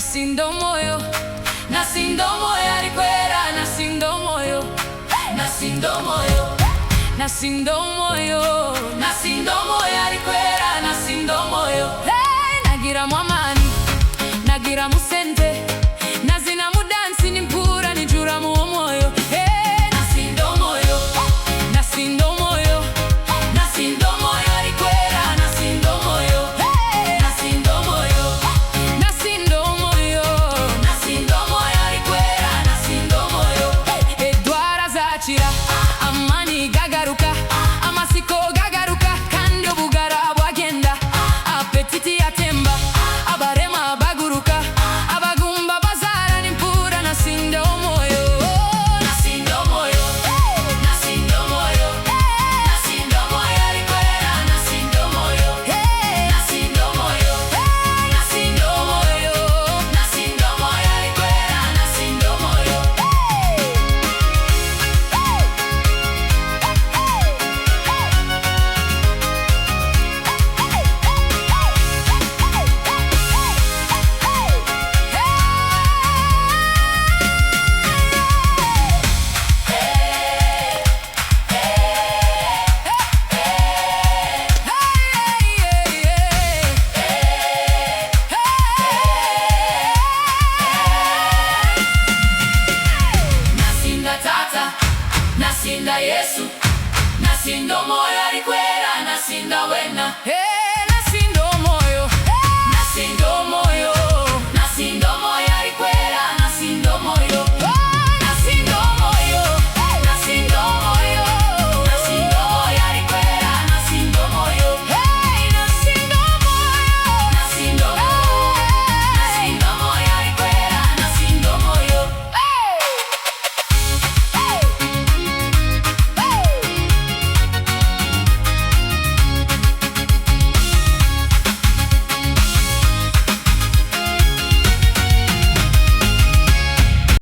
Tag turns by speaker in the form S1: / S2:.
S1: nasindo moyo, nasindo moyo alikwera, nasindo moyo, nasindo moyo, nasindo moyo, nasindo moyo alikwera, nasindo moyo. Hey, nagira mwamani, nagira musente, nazina mudansi nimpura nijura mu moyo. Hey, nasindo moyo, nasindo moyo, nasindo moyo alikwera, nasindo moyo. Hey, nasindo moyo, nasindo moyo, nasindo moyo alikwera, nasindo moyo. Edwara zachira amani gagaruka, amasiko gagaruka, kando bugara bwagenda, apetiti yatemba, abarema baguruka, abagumba bazara nimpura, nasindo moyo, nasindo moyo, nasindo moyo, nasindo moyo alikwera, nasindo moyo, nasindo moyo, nasindo moyo, nasindo moyo alikwera, nasindo moyo. Nasinda tata, nasinda Yesu, nasindo moyo alikwera, nasinda wena.